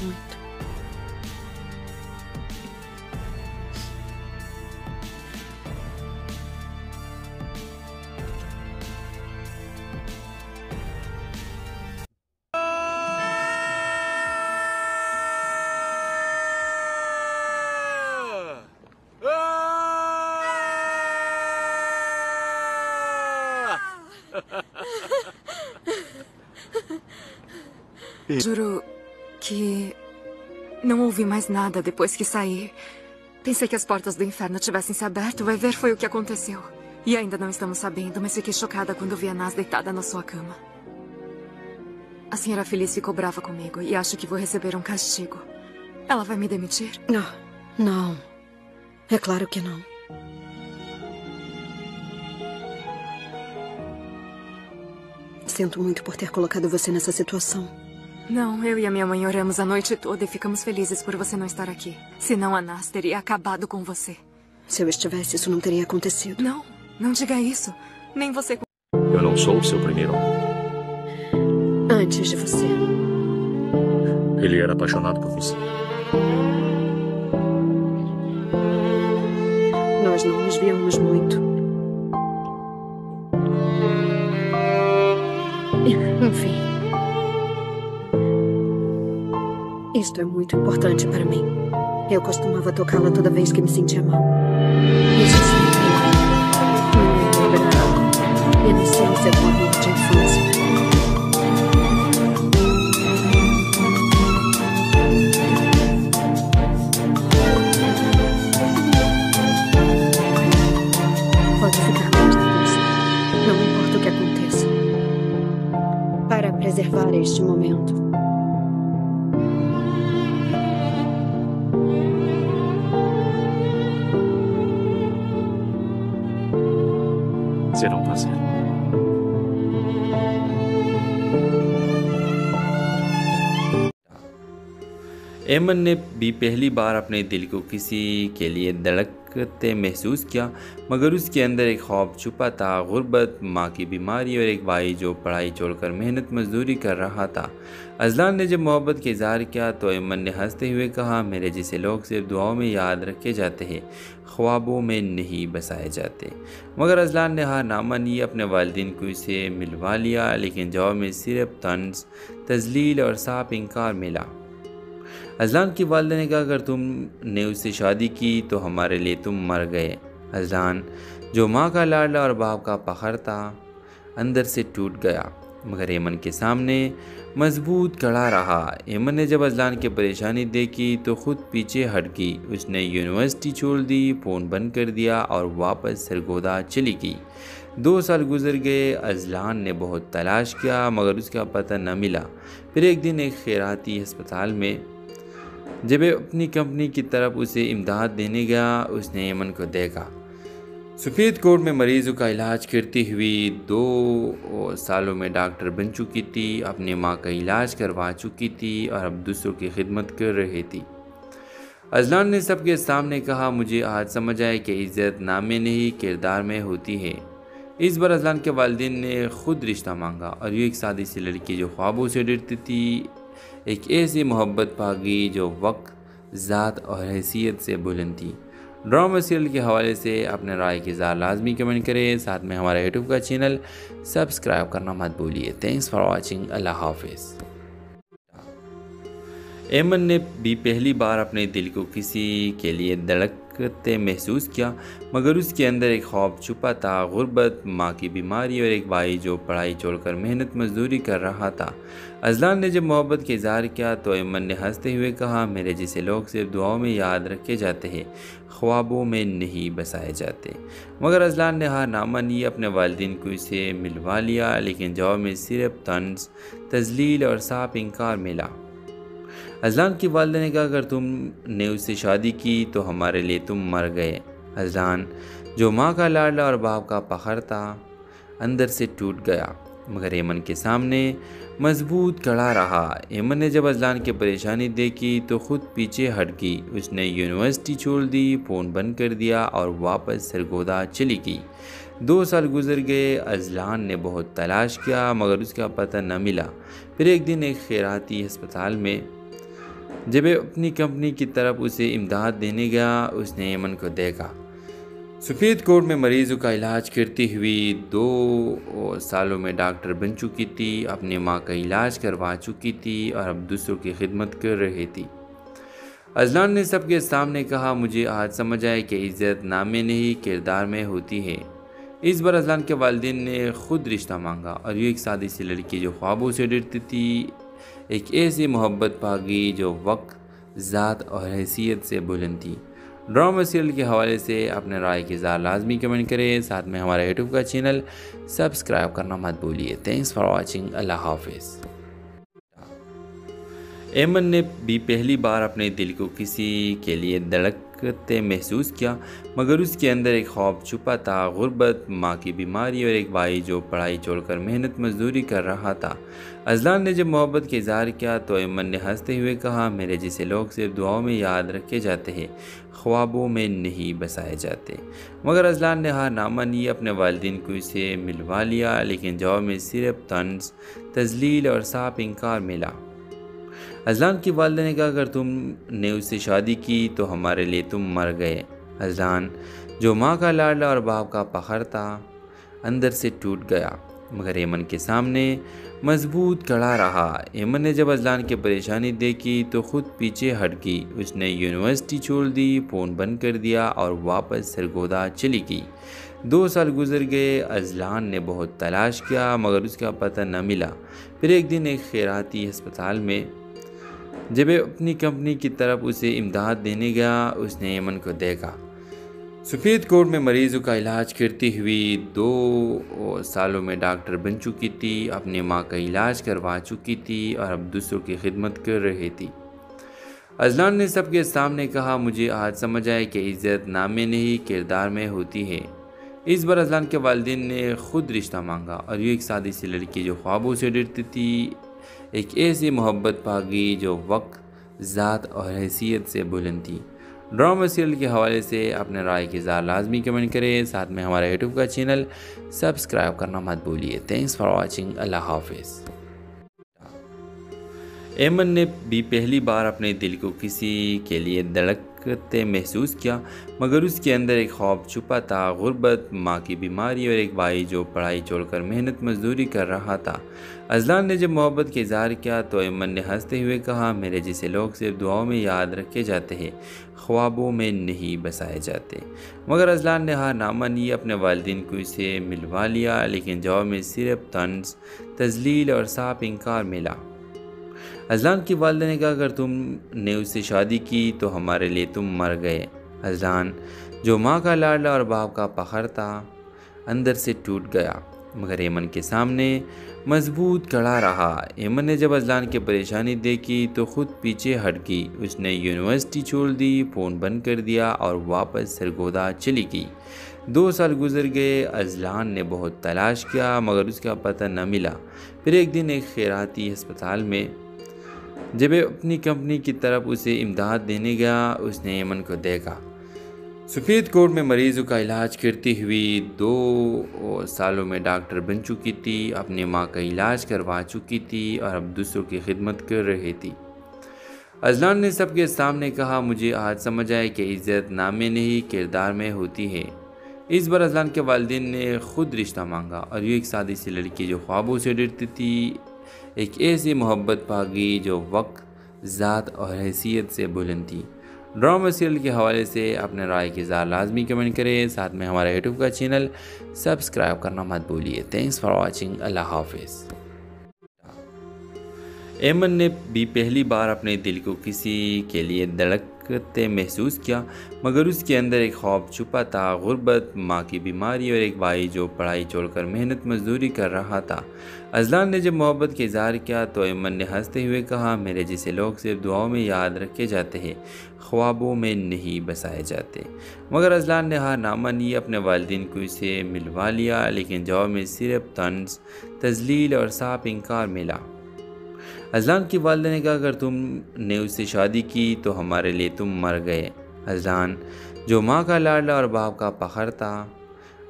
muito. Juro que não ouvi mais nada depois que saí. Pensei que as portas do inferno tivessem se aberto. Vai ver, foi o que aconteceu. E ainda não estamos sabendo, mas fiquei chocada quando vi a Nas deitada na sua cama. A senhora Feliz ficou brava comigo e acho que vou receber um castigo. Ela vai me demitir? Não. É claro que não. Sinto muito por ter colocado você nessa situação. Não, eu e a minha mãe oramos a noite toda e ficamos felizes por você não estar aqui. Senão a Nas teria acabado com você. Se eu estivesse, isso não teria acontecido. Não diga isso. Nem você... Eu não sou o seu primeiro homem. Antes de você. Ele era apaixonado por você. Nós não nos víamos muito. Enfim. Isto é muito importante para mim. Eu costumava tocá-la toda vez que me sentia mal. Isso sempre me lembra a inocência do amor de infância. Pode ficar longe disso. Não importa o que aconteça. Para preservar este momento. Será um prazer. एमन ने भी पहली बार अपने दिल को किसी के लिए धड़कते महसूस किया, मगर उसके अंदर एक ख्वाब छुपा था, गुर्बत, माँ की बीमारी और एक भाई जो पढ़ाई छोड़कर मेहनत मजदूरी कर रहा था। अजलान ने जब मोहब्बत का इजहार किया तो एमन ने हंसते हुए कहा, मेरे जैसे लोग सिर्फ दुआओं में याद रखे जाते हैं, ख्वाबों में नहीं बसाए जाते। मगर अजलान ने हार ना मानी, अपने वालिदैन को इसे मिलवा लिया, लेकिन जवाब में सिर्फ तंज, तजलील और साफ इनकार मिला। अजलान की वालिदा ने कहा, अगर तुमने उससे शादी की तो हमारे लिए तुम मर गए। अजलान जो माँ का लाडला और बाप का फखर था, अंदर से टूट गया, मगर एमन के सामने मजबूत खड़ा रहा। एमन ने जब अजलान की परेशानी देखी तो खुद पीछे हट गई। उसने यूनिवर्सिटी छोड़ दी, फ़ोन बंद कर दिया और वापस सरगोदा चली गई। 2 साल गुजर गए। अजलान ने बहुत तलाश किया, मगर उसका पता न मिला। फिर एक दिन एक खैराती अस्पताल में जब वह अपनी कंपनी की तरफ उसे इमदाद देने गया, उसने एमन को देखा। सफ़ेद कोट में मरीज़ों का इलाज करती हुई 2 सालों में डॉक्टर बन चुकी थी, अपनी माँ का इलाज करवा चुकी थी और अब दूसरों की खिदमत कर रही थी। अजलान ने सबके सामने कहा, मुझे आज समझ आया कि इज़्ज़त नाम में नहीं किरदार में होती है। इस बार अजलान के वालिदैन ने खुद रिश्ता मांगा और ये एक सादी सी लड़की जो ख्वाबों से डरती थी, एक ऐसी मोहब्बत पा गई जो वक्त, ज़ात और हैसियत से बुलंद थी। ड्रामा सीरियल के हवाले से अपने राय की इज़हार लाजमी कमेंट करें, साथ में हमारा यूट्यूब का चैनल सब्सक्राइब करना मत भूलिए। Thanks for watching. अल्लाह हाफिज़। एमन ने भी पहली बार अपने दिल को किसी के लिए धड़कते महसूस किया, मगर उसके अंदर एक ख्वाब छुपा था, गुर्बत, माँ की बीमारी और एक भाई जो पढ़ाई छोड़कर मेहनत मजदूरी कर रहा था। अजलान ने जब मोहब्बत का इजहार किया तो एमन ने हंसते हुए कहा, मेरे जैसे लोग सिर्फ दुआओं में याद रखे जाते हैं, ख्वाबों में नहीं बसाए जाते। मगर अजलान ने हार ना मानी, अपने वालिदैन को इसे मिलवा लिया, लेकिन जवाब में सिर्फ तंज, तजलील और साफ इनकार मिला। अजलान की वालिदा ने कहा, अगर तुमने उससे शादी की तो हमारे लिए तुम मर गए। अजलान जो माँ का लाडला और बाप का फखर था, अंदर से टूट गया, मगर एमन के सामने मजबूत खड़ा रहा। एमन ने जब अजलान की परेशानी देखी तो खुद पीछे हट गई। उसने यूनिवर्सिटी छोड़ दी, फ़ोन बंद कर दिया और वापस सरगोदा चली गई। 2 साल गुजर गए। अजलान ने बहुत तलाश किया, मगर उसका पता न मिला। फिर एक दिन एक खैराती अस्पताल में जब वह अपनी कंपनी की तरफ उसे इमदाद देने गया, उसने यमन को देखा। सफ़ेद कोट में मरीज़ों का इलाज करती हुई 2 सालों में डॉक्टर बन चुकी थी, अपनी माँ का इलाज करवा चुकी थी और अब दूसरों की खिदमत कर रही थी। अजलान ने सबके सामने कहा, मुझे आज समझ आया कि इज़्ज़त नाम में नहीं किरदार में होती है। इस बार अजलान के वालिदैन ने खुद रिश्ता मांगा और ये एक सादी सी लड़की जो ख्वाबों से डरती थी, एक ऐसी मोहब्बत पागी जो वक्त, ज़ात और हैसियत से बुलंद थी। ड्रामा सीरियल के हवाले से अपने राय की इज़हार लाजमी कमेंट करें। साथ में हमारे यूट्यूब का चैनल सब्सक्राइब करना मत भूलिए। Thanks for watching. अल्लाह हाफिज़। एमन ने भी पहली बार अपने दिल को किसी के लिए धड़कते महसूस किया, मगर उसके अंदर एक ख्वाब छुपा था, गुर्बत, माँ की बीमारी और एक भाई जो पढ़ाई छोड़कर मेहनत मजदूरी कर रहा था। अजलान ने जब मोहब्बत का इजहार किया तो एमन ने हंसते हुए कहा, मेरे जैसे लोग सिर्फ दुआओं में याद रखे जाते हैं, ख्वाबों में नहीं बसाए जाते। मगर अजलान ने हार ना मानी, अपने वालिदैन को इसे मिलवा लिया, लेकिन जवाब में सिर्फ तंज, तजलील और साफ इनकार मिला। अजलान की वालिदा ने कहा, अगर तुमने उससे शादी की तो हमारे लिए तुम मर गए। अजलान जो माँ का लाडला और बाप का फखर था, अंदर से टूट गया, मगर एमन के सामने मजबूत खड़ा रहा। एमन ने जब अजलान की परेशानी देखी तो खुद पीछे हट गई। उसने यूनिवर्सिटी छोड़ दी, फ़ोन बंद कर दिया और वापस सरगोदा चली गई। 2 साल गुजर गए। अजलान ने बहुत तलाश किया, मगर उसका पता न मिला। फिर एक दिन एक खैराती अस्पताल में जब वह अपनी कंपनी की तरफ उसे इमदाद देने गया, उसने यमन को देखा। सफ़ेद कोट में मरीज़ों का इलाज करती हुई 2 सालों में डॉक्टर बन चुकी थी, अपनी माँ का इलाज करवा चुकी थी और अब दूसरों की खिदमत कर रही थी। अजलान ने सबके सामने कहा, मुझे आज समझ आया कि इज़्ज़त नाम में नहीं किरदार में होती है। इस बार अजलान के वालिदैन ने खुद रिश्ता मांगा और ये एक सादी सी लड़की जो ख्वाबों से डरती थी, एक ऐसी मोहब्बत पागी जो वक्त, ज़ात और हैसियत से बुलंद थी। ड्रामा सीरियल के हवाले से अपने राय की इज़हार लाजमी कमेंट करें। साथ में हमारे यूट्यूब का चैनल सब्सक्राइब करना मत भूलिए। Thanks for watching. अल्लाह हाफिज़। एमन ने भी पहली बार अपने दिल को किसी के लिए धड़कते महसूस किया, मगर उसके अंदर एक ख्वाब छुपा था, गुर्बत, माँ की बीमारी और एक भाई जो पढ़ाई छोड़कर मेहनत मजदूरी कर रहा था। अजलान ने जब मोहब्बत का इजहार किया तो एमन ने हंसते हुए कहा, मेरे जैसे लोग सिर्फ दुआओं में याद रखे जाते हैं, ख्वाबों में नहीं बसाए जाते। मगर अजलान ने हार ना मानी, अपने वालिदैन को इसे मिलवा लिया, लेकिन जवाब में सिर्फ तंज, तजलील और साफ इनकार मिला। अजलान की वालिदा ने कहा, अगर तुमने उससे शादी की तो हमारे लिए तुम मर गए। अजलान जो माँ का लाडला और बाप का फखर था, अंदर से टूट गया, मगर एमन के सामने मजबूत खड़ा रहा। एमन ने जब अजलान की परेशानी देखी तो खुद पीछे हट गई। उसने यूनिवर्सिटी छोड़ दी, फ़ोन बंद कर दिया और वापस सरगोदा चली गई। 2 साल गुजर गए। अजलान ने बहुत तलाश किया, मगर उसका पता न मिला। फिर एक दिन एक खैराती अस्पताल में जब वह अपनी कंपनी की तरफ उसे इमदाद देने गया, उसने यमन को देखा। सफ़ेद कोट में मरीज़ों का इलाज करती हुई 2 सालों में डॉक्टर बन चुकी थी, अपनी माँ का इलाज करवा चुकी थी और अब दूसरों की खिदमत कर रही थी। अजलान ने सबके सामने कहा, मुझे आज समझ आया कि इज़्ज़त नाम में नहीं किरदार में होती है। इस बार अजलान के वालिदैन ने खुद रिश्ता मांगा और ये एक सादी सी लड़की जो ख्वाबों से डरती थी, एक ऐसी मोहब्बत पागी जो वक्त, ज़ात और हैसियत से बुलंद थी। ड्रामा सीरियल के हवाले से अपने राय की इज़हार लाजमी कमेंट करें। साथ में हमारे यूट्यूब का चैनल सब्सक्राइब करना मत भूलिए। Thanks for watching. अल्लाह हाफिज़। एमन ने भी पहली बार अपने दिल को किसी के लिए धड़कते महसूस किया, मगर उसके अंदर एक ख्वाब छुपा था, गुर्बत, माँ की बीमारी और एक भाई जो पढ़ाई छोड़कर मेहनत मजदूरी कर रहा था। अजलान ने जब मोहब्बत का इजहार किया तो एमन ने हंसते हुए कहा, मेरे जैसे लोग सिर्फ दुआओं में याद रखे जाते हैं, ख्वाबों में नहीं बसाए जाते। मगर अजलान ने हार ना मानी, अपने वालिदैन को इसे मिलवा लिया, लेकिन जवाब में सिर्फ तंज, तजलील और साफ इनकार मिला। अजलान की वालिदा ने कहा, अगर तुमने उससे शादी की तो हमारे लिए तुम मर गए। अजलान जो माँ का लाडला और बाप का फखर था,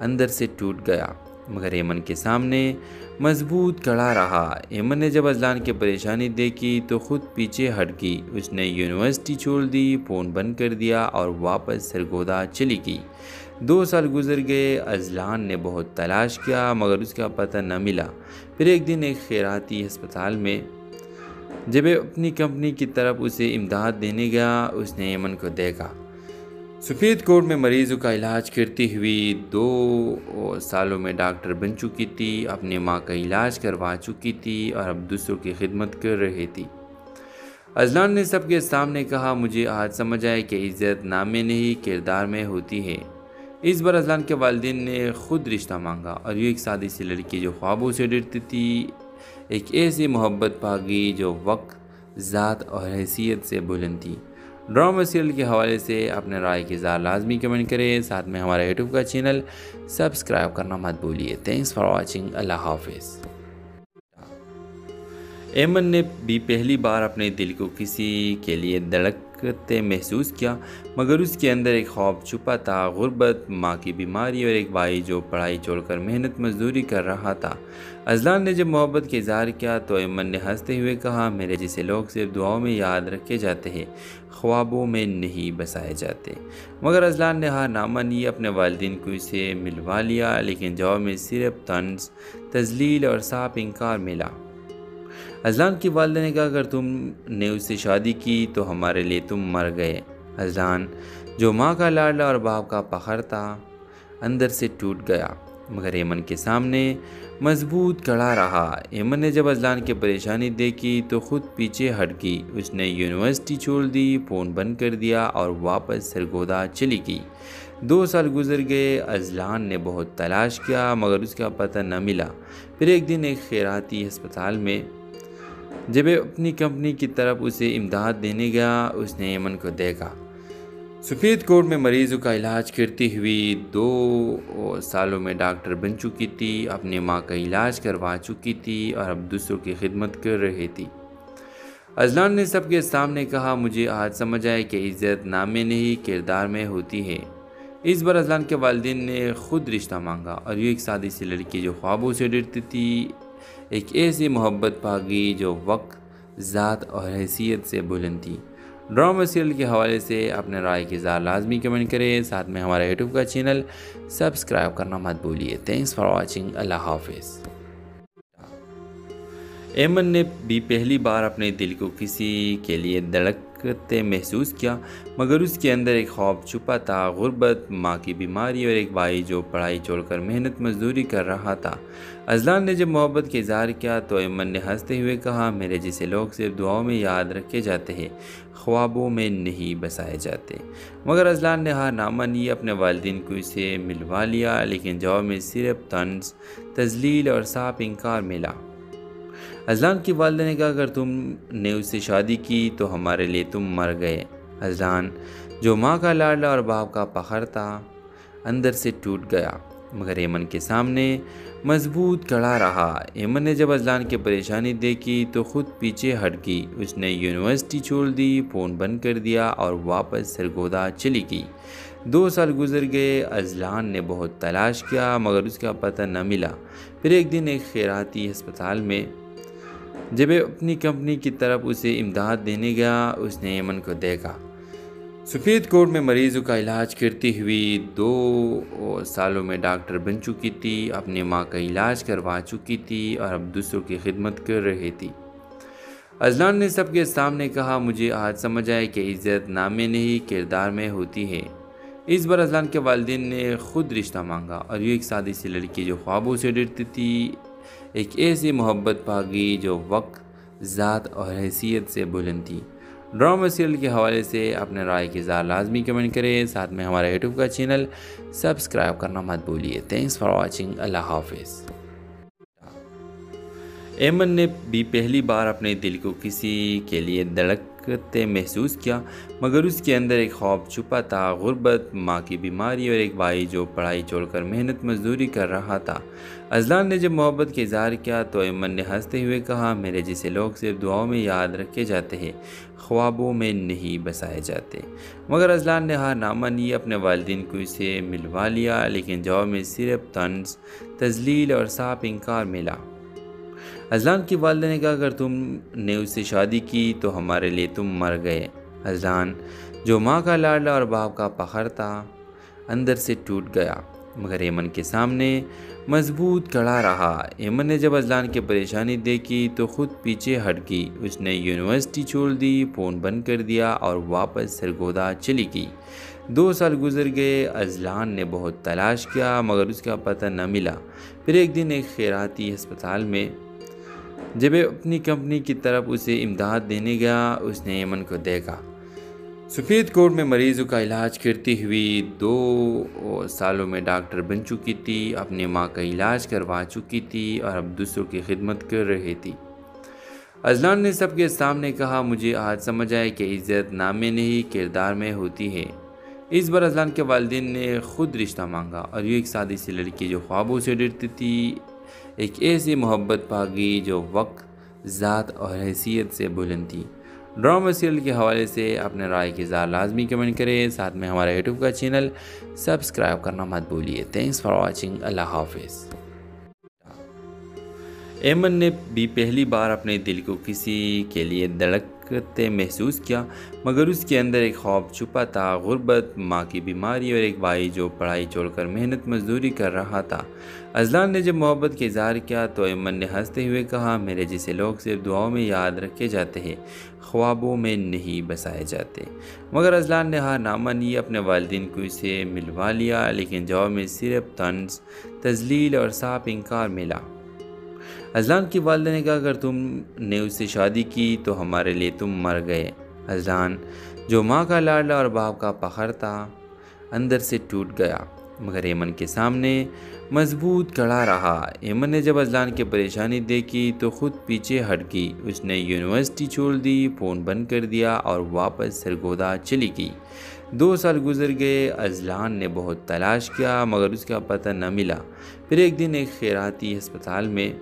अंदर से टूट गया, मगर एमन के सामने मजबूत खड़ा रहा। एमन ने जब अजलान की परेशानी देखी तो खुद पीछे हट गई। उसने यूनिवर्सिटी छोड़ दी, फ़ोन बंद कर दिया और वापस सरगोदा चली गई। 2 साल गुजर गए। अजलान ने बहुत तलाश किया मगर उसका पता न मिला। फिर एक दिन एक खैराती अस्पताल में जब अपनी कंपनी की तरफ उसे इमदाद देने गया, उसने एमन को देखा। सफ़ेद कोट में मरीज़ों का इलाज करती हुई 2 सालों में डॉक्टर बन चुकी थी, अपनी माँ का इलाज करवा चुकी थी और अब दूसरों की खिदमत कर रही थी। अजलान ने सबके सामने कहा, मुझे आज समझ आया कि इज़्ज़त नाम में नहीं किरदार में होती है। इस बार अजलान के वालिदैन ने खुद रिश्ता मांगा और ये एक सादी सी लड़की जो ख्वाबों से डरती थी, एक ऐसी मोहब्बत पा गई जो वक्त, ज़ात और हैसियत से बुलंद थी। ड्रामा सीरियल के हवाले से अपने राय की इज़हार लाजमी कमेंट करें। साथ में हमारा यूट्यूब का चैनल सब्सक्राइब करना मत भूलिए। Thanks for watching. अल्लाह हाफिज़। एमन ने भी पहली बार अपने दिल को किसी के लिए धड़कते महसूस किया, मगर उसके अंदर एक ख्वाब छुपा था। गुर्बत, माँ की बीमारी और एक भाई जो पढ़ाई छोड़कर मेहनत मजदूरी कर रहा था। अजलान ने जब मोहब्बत का इजहार किया तो एमन ने हंसते हुए कहा, मेरे जैसे लोग सिर्फ दुआओं में याद रखे जाते हैं, ख्वाबों में नहीं बसाए जाते। मगर अजलान ने हार ना मानी, अपने वालिदैन को इसे मिलवा लिया, लेकिन जवाब में सिर्फ तंज, तजलील और साफ इनकार मिला। अजलान की वालिदा ने कहा, अगर तुमने उससे शादी की तो हमारे लिए तुम मर गए। अजलान जो माँ का लाडला और बाप का फखर था, अंदर से टूट गया, मगर एमन के सामने मजबूत खड़ा रहा। एमन ने जब अजलान की परेशानी देखी तो खुद पीछे हट गई। उसने यूनिवर्सिटी छोड़ दी, फ़ोन बंद कर दिया और वापस सरगोदा चली गई। 2 साल गुजर गए। अजलान ने बहुत तलाश किया मगर उसका पता न मिला। फिर एक दिन एक खैराती अस्पताल में जब अपनी कंपनी की तरफ उसे इमदाद देने गया, उसने एमन को देखा। सफ़ेद कोट में मरीज़ों का इलाज करती हुई 2 सालों में डॉक्टर बन चुकी थी, अपनी माँ का इलाज करवा चुकी थी और अब दूसरों की खिदमत कर रही थी। अजलान ने सबके सामने कहा, मुझे आज समझ आया कि इज़्ज़त नाम में नहीं किरदार में होती है। इस बार अजलान के वालिदैन ने खुद रिश्ता मांगा और ये एक सादी सी लड़की जो ख्वाबों से डरती थी, एक ऐसी मोहब्बत पा गई जो वक्त, ज़ात और हैसियत से बुलंद थी। ड्रामा सीरियल के हवाले से अपने राय की इज़हार लाजमी कमेंट करें। साथ में हमारा यूट्यूब का चैनल सब्सक्राइब करना मत भूलिए। Thanks for watching. अल्लाह हाफिज़। एमन ने भी पहली बार अपने दिल को किसी के लिए धड़कते महसूस किया, मगर उसके अंदर एक ख्वाब छुपा था। गुर्बत, माँ की बीमारी और एक भाई जो पढ़ाई छोड़कर मेहनत मजदूरी कर रहा था। अजलान ने जब मोहब्बत का इजहार किया तो एमन ने हंसते हुए कहा, मेरे जैसे लोग सिर्फ दुआओं में याद रखे जाते हैं, ख्वाबों में नहीं बसाए जाते। मगर अजलान ने हार ना मानी, अपने वालिदैन को इसे मिलवा लिया, लेकिन जवाब में सिर्फ तंज, तजलील और साफ इनकार मिला। अजलान की वालिदा ने कहा, अगर तुमने उससे शादी की तो हमारे लिए तुम मर गए। अजलान जो माँ का लाडला और बाप का फखर था, अंदर से टूट गया, मगर एमन के सामने मजबूत खड़ा रहा। एमन ने जब अजलान की परेशानी देखी तो खुद पीछे हट गई। उसने यूनिवर्सिटी छोड़ दी, फ़ोन बंद कर दिया और वापस सरगोदा चली गई। 2 साल गुजर गए। अजलान ने बहुत तलाश किया मगर उसका पता न मिला। फिर एक दिन एक खैराती अस्पताल में जब अपनी कंपनी की तरफ उसे इमदाद देने गया, उसने एमन को देखा। सफ़ेद कोट में मरीज़ों का इलाज करती हुई 2 सालों में डॉक्टर बन चुकी थी, अपनी माँ का इलाज करवा चुकी थी और अब दूसरों की खिदमत कर रही थी। अजलान ने सबके सामने कहा, मुझे आज समझ आया कि इज़्ज़त नाम में नहीं किरदार में होती है। इस बार अजलान के वालिदैन ने खुद रिश्ता मांगा और ये एक सादी सी लड़की जो ख्वाबों से डरती थी, एक ऐसी मोहब्बत पा गई जो वक्त, ज़ात और हैसियत से बुलंद थी। ड्रामा सीरियल के हवाले से अपने राय की इज़हार लाजमी कमेंट करें। साथ में हमारा यूट्यूब का चैनल सब्सक्राइब करना मत भूलिए। Thanks for watching. अल्लाह हाफिज़। एमन ने भी पहली बार अपने दिल को किसी के लिए धड़क धड़कते महसूस किया, मगर उसके अंदर एक ख्वाब छुपा था, गुर्बत, माँ की बीमारी और एक भाई जो पढ़ाई छोड़कर मेहनत मजदूरी कर रहा था। अजलान ने जब मोहब्बत का इजहार किया तो ऐमन ने हंसते हुए कहा, मेरे जैसे लोग सिर्फ दुआओं में याद रखे जाते हैं, ख्वाबों में नहीं बसाए जाते। मगर अजलान ने हार ना मानी, अपने वालिदैन को इसे मिलवा लिया, लेकिन जवाब में सिर्फ तंज, तजलील और साफ इनकार मिला। अजलान की वालिदा ने कहा, अगर तुमने उससे शादी की तो हमारे लिए तुम मर गए। अजलान, जो माँ का लाडला और बाप का फखर था, अंदर से टूट गया, मगर ऐमन के सामने मजबूत खड़ा रहा। ऐमन ने जब अजलान की परेशानी देखी तो खुद पीछे हट गई। उसने यूनिवर्सिटी छोड़ दी, फ़ोन बंद कर दिया और वापस सरगोदा चली गई। 2 साल गुजर गए। अजलान ने बहुत तलाश किया, मगर उसका पता न मिला। फिर एक दिन एक खैराती अस्पताल में जब अपनी कंपनी की तरफ उसे इमदाद देने गया, उसने ऐमन को देखा। सफ़ेद कोट में मरीज़ों का इलाज करती हुई 2 सालों में डॉक्टर बन चुकी थी, अपनी माँ का इलाज करवा चुकी थी और अब दूसरों की खिदमत कर रही थी। अजलान ने सबके सामने कहा, मुझे आज समझ आया कि इज़्ज़त नाम में नहीं किरदार में होती है। इस बार अजलान के वालिदैन ने खुद रिश्ता मांगा और ये एक सादी सी लड़की जो ख्वाबों से डरती थी, एक ऐसी मोहब्बत पा गई जो वक्त, ज़ात और हैसियत से बुलंद थी। ड्रामा सीरियल के हवाले से अपने राय की इज़हार लाजमी कमेंट करें। साथ में हमारा यूट्यूब का चैनल सब्सक्राइब करना मत भूलिए। Thanks for watching. अल्लाह हाफिज़। ऐमन ने भी पहली बार अपने दिल को किसी के लिए धड़कते महसूस किया, मगर उसके अंदर एक ख्वाब छुपा था, गुर्बत, माँ की बीमारी और एक भाई जो पढ़ाई छोड़कर मेहनत मजदूरी कर रहा था। अजलान ने जब मोहब्बत का इजहार किया तो ऐमन ने हंसते हुए कहा, मेरे जैसे लोग सिर्फ दुआओं में याद रखे जाते हैं, ख्वाबों में नहीं बसाए जाते। मगर अजलान ने हार ना मानी, अपने वालिदैन को इसे मिलवा लिया, लेकिन जवाब में सिर्फ तंज, तजलील और साफ इनकार मिला। अजलान की वालिदा ने कहा, अगर तुमने उससे शादी की तो हमारे लिए तुम मर गए। अजलान, जो माँ का लाडला और बाप का फखर था, अंदर से टूट गया, मगर ऐमन के सामने मजबूत खड़ा रहा। ऐमन ने जब अजलान की परेशानी देखी तो खुद पीछे हट गई। उसने यूनिवर्सिटी छोड़ दी, फ़ोन बंद कर दिया और वापस सरगोदा चली गई। 2 साल गुजर गए। अजलान ने बहुत तलाश किया, मगर उसका पता न मिला। फिर एक दिन एक खैराती अस्पताल में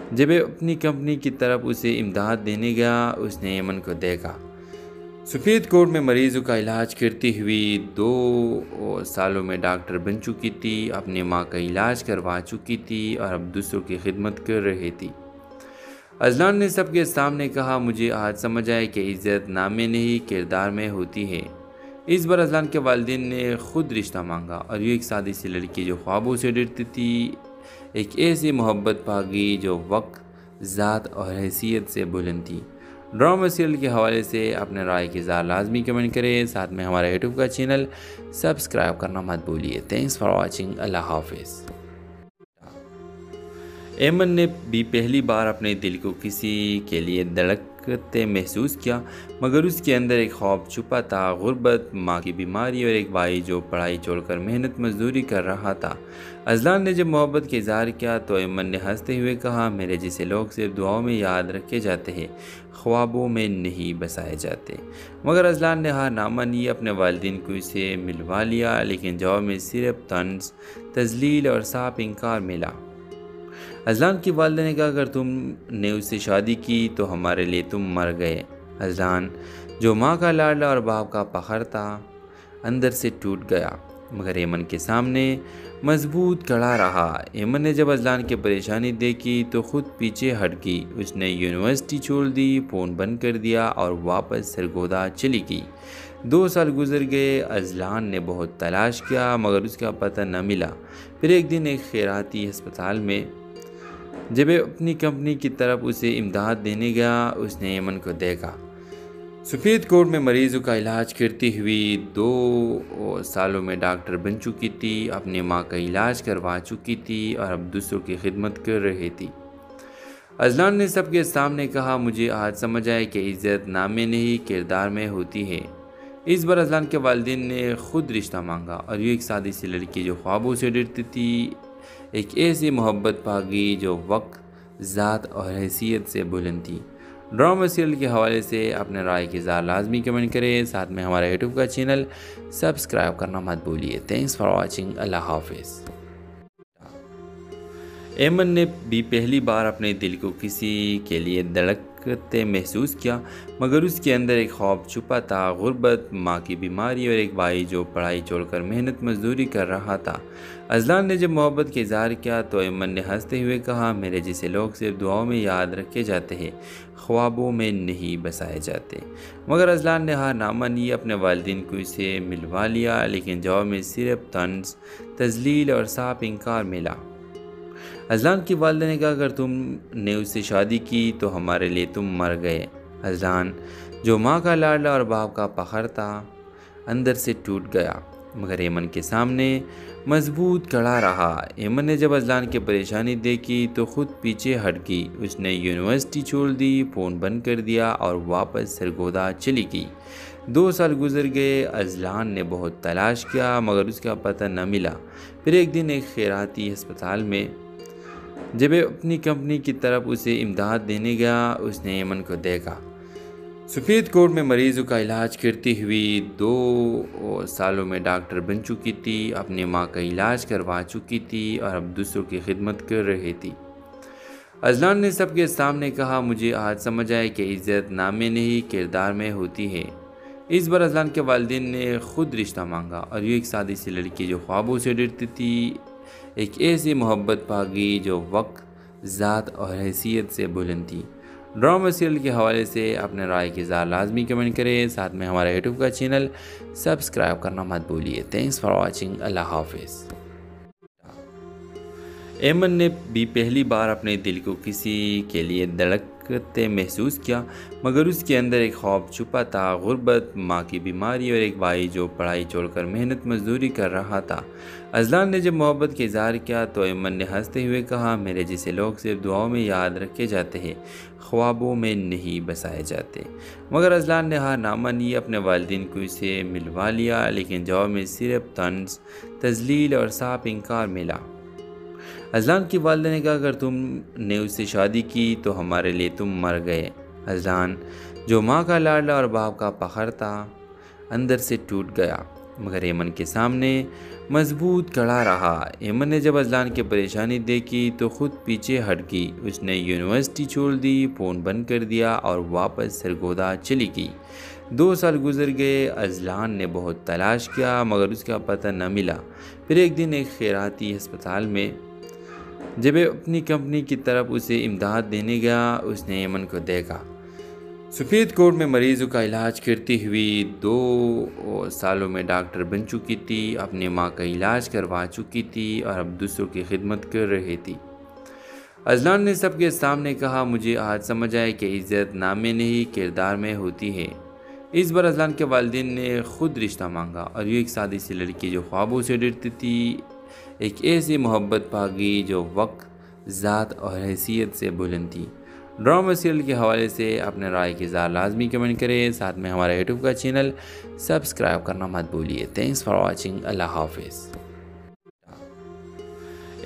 जब अपनी कंपनी की तरफ उसे इमदाद देने गया, उसने ऐमन को देखा। सफ़ेद कोट में मरीज़ों का इलाज करती हुई 2 सालों में डॉक्टर बन चुकी थी, अपनी माँ का इलाज करवा चुकी थी और अब दूसरों की खिदमत कर रही थी। अजलान ने सबके सामने कहा, मुझे आज समझ आया कि इज़्ज़त नाम में नहीं किरदार में होती है। इस बार अजलान के वालिदैन ने खुद रिश्ता मांगा और ये एक सादी सी लड़की जो ख्वाबों से डरती थी, एक ऐसी मोहब्बत पा गई जो वक्त, ज़ात और हैसियत से बुलंद थी। ड्रामा सीरियल के हवाले से अपने राय की इज़हार लाजमी कमेंट करें। साथ में हमारा यूट्यूब का चैनल सब्सक्राइब करना मत भूलिए। Thanks for watching. अल्लाह हाफिज़। ऐमन ने भी पहली बार अपने दिल को किसी के लिए धड़कते महसूस किया, मगर उसके अंदर एक ख्वाब छुपा था, गुर्बत, माँ की बीमारी और एक भाई जो पढ़ाई छोड़कर मेहनत मजदूरी कर रहा था। अजलान ने जब मोहब्बत का इजहार किया तो ऐमन ने हंसते हुए कहा, मेरे जैसे लोग सिर्फ दुआओं में याद रखे जाते हैं, ख्वाबों में नहीं बसाए जाते। मगर अजलान ने हार ना मानी, अपने वालिदैन को इसे मिलवा लिया, लेकिन जवाब में सिर्फ तंज, तजलील और साफ इनकार मिला। अजलान की वालिदा ने कहा, अगर तुमने उससे शादी की तो हमारे लिए तुम मर गए। अजलान, जो माँ का लाडला और बाप का फखर था, अंदर से टूट गया, मगर ऐमन के सामने मजबूत खड़ा रहा। ऐमन ने जब अजलान की परेशानी देखी तो खुद पीछे हट गई। उसने यूनिवर्सिटी छोड़ दी, फ़ोन बंद कर दिया और वापस सरगोदा चली गई। 2 साल गुजर गए। अजलान ने बहुत तलाश किया, मगर उसका पता न मिला। फिर एक दिन एक खैराती अस्पताल में जब अपनी कंपनी की तरफ उसे इमदाद देने गया, उसने ऐमन को देखा। सफ़ेद कोट में मरीज़ों का इलाज करती हुई 2 सालों में डॉक्टर बन चुकी थी, अपनी माँ का इलाज करवा चुकी थी और अब दूसरों की खिदमत कर रही थी। अजलान ने सबके सामने कहा, मुझे आज समझ आया कि इज़्ज़त नाम में नहीं किरदार में होती है। इस बार अजलान के वालिदैन ने खुद रिश्ता मांगा और ये एक सादी सी लड़की जो ख्वाबों से डरती थी, एक ऐसी मोहब्बत पा गई जो वक्त, ज़ात और हैसियत से बुलंद थी। ड्रामा सीरियल के हवाले से अपने राय की इज़हार लाजमी कमेंट करें। साथ में हमारे यूट्यूब का चैनल सब्सक्राइब करना मत भूलिए। Thanks for watching. अल्लाह हाफिज़। एमन ने भी पहली बार अपने दिल को किसी के लिए धड़कते महसूस किया, मगर उसके अंदर एक ख्वाब छुपा था। गुर्बत, माँ की बीमारी और एक भाई जो पढ़ाई छोड़कर मेहनत मजदूरी कर रहा था। अजलान ने जब मोहब्बत का इजहार किया तो एमन ने हंसते हुए कहा, मेरे जैसे लोग सिर्फ दुआओं में याद रखे जाते हैं, ख्वाबों में नहीं बसाए जाते। मगर अजलान ने हार ना मानी, अपने वालिदैन को इसे मिलवा लिया, लेकिन जवाब में सिर्फ तंज, तजलील और साफ इनकार मिला। अजलान की वालिदा ने कहा, अगर तुमने उससे शादी की तो हमारे लिए तुम मर गए। अजलान, जो माँ का लाडला और बाप का फखर था, अंदर से टूट गया, मगर एमन के सामने मजबूत खड़ा रहा। एमन ने जब अजलान की परेशानी देखी तो खुद पीछे हट गई। उसने यूनिवर्सिटी छोड़ दी, फ़ोन बंद कर दिया और वापस सरगोदा चली गई। 2 साल गुजर गए। अजलान ने बहुत तलाश किया, मगर उसका पता न मिला। फिर एक दिन एक खैराती अस्पताल में जब अपनी कंपनी की तरफ उसे इमदाद देने गया, उसने एमन को देखा। सफ़ेद कोट में मरीज़ों का इलाज करती हुई 2 सालों में डॉक्टर बन चुकी थी, अपनी माँ का इलाज करवा चुकी थी और अब दूसरों की खिदमत कर रही थी। अजलान ने सबके सामने कहा, मुझे आज समझ आया कि इज़्ज़त नाम में नहीं किरदार में होती है। इस बार अजलान के वालिदैन ने खुद रिश्ता मांगा और ये एक सादी सी लड़की जो ख्वाबों से डरती थी, एक ऐसी मोहब्बत पागी जो वक्त, ज़ात और हैसियत से बुलंद थी। ड्रामा सीरियल के हवाले से अपने राय की इज़हार लाजमी कमेंट करें। साथ में हमारे यूट्यूब का चैनल सब्सक्राइब करना मत भूलिए। Thanks for watching. अल्लाह हाफिज़। एमन ने भी पहली बार अपने दिल को किसी के लिए धड़कते महसूस किया, मगर उसके अंदर एक ख्वाब छुपा था। गुर्बत, माँ की बीमारी और एक भाई जो पढ़ाई छोड़कर मेहनत मजदूरी कर रहा था। अजलान ने जब मोहब्बत का इजहार किया तो एमन ने हंसते हुए कहा, मेरे जैसे लोग सिर्फ दुआओं में याद रखे जाते हैं, ख्वाबों में नहीं बसाए जाते। मगर अजलान ने हार ना मानी, अपने वालिदैन को इसे मिलवा लिया, लेकिन जवाब में सिर्फ तंज, तजलील और साफ इनकार मिला। अजलान की वालिदा ने कहा, अगर तुमने उससे शादी की तो हमारे लिए तुम मर गए। अजलान, जो माँ का लाडला और बाप का फखर था, अंदर से टूट गया, मगर एमन के सामने मजबूत खड़ा रहा। एमन ने जब अजलान की परेशानी देखी तो खुद पीछे हट गई। उसने यूनिवर्सिटी छोड़ दी, फ़ोन बंद कर दिया और वापस सरगोदा चली गई। 2 साल गुजर गए। अजलान ने बहुत तलाश किया, मगर उसका पता न मिला। फिर एक दिन एक खैराती अस्पताल में जब अपनी कंपनी की तरफ उसे इमदाद देने गया, उसने एमन को देखा। सफ़ेद कोट में मरीज़ों का इलाज करती हुई 2 सालों में डॉक्टर बन चुकी थी, अपनी माँ का इलाज करवा चुकी थी और अब दूसरों की खिदमत कर रही थी। अजलान ने सबके सामने कहा, मुझे आज समझ आया कि इज़्ज़त नाम में नहीं किरदार में होती है। इस बार अजलान के वालिदैन ने खुद रिश्ता मांगा और ये एक सादी सी लड़की जो ख्वाबों से डरती थी, एक ऐसी मोहब्बत पागी जो वक्त, ज़ात और हैसियत से बुलंद थी। ड्रामा सीरियल के हवाले से अपने राय की इज़हार लाजमी कमेंट करें। साथ में हमारे यूट्यूब का चैनल सब्सक्राइब करना मत भूलिए। Thanks for watching. अल्लाह हाफिज़।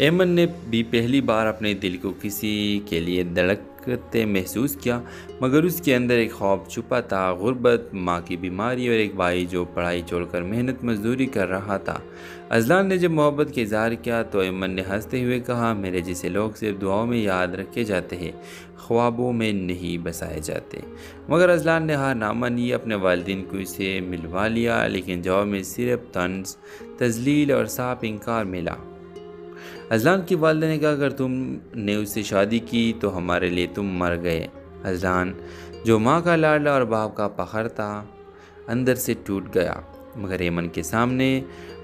एमन ने भी पहली बार अपने दिल को किसी के लिए धड़कते महसूस किया, मगर उसके अंदर एक ख्वाब छुपा था। गुर्बत, माँ की बीमारी और एक भाई जो पढ़ाई छोड़कर मेहनत मजदूरी कर रहा था। अजलान ने जब मोहब्बत का इजहार किया तो एमन ने हंसते हुए कहा, मेरे जैसे लोग सिर्फ दुआओं में याद रखे जाते हैं, ख्वाबों में नहीं बसाए जाते। मगर अजलान ने हार ना मानी, अपने वालिदैन को इसे मिलवा लिया, लेकिन जवाब में सिर्फ तंज, तजलील और साफ इनकार मिला। अजलान की वालिदा ने कहा, अगर तुमने उससे शादी की तो हमारे लिए तुम मर गए। अजलान, जो माँ का लाडला और बाप का फखर था, अंदर से टूट गया, मगर एमन के सामने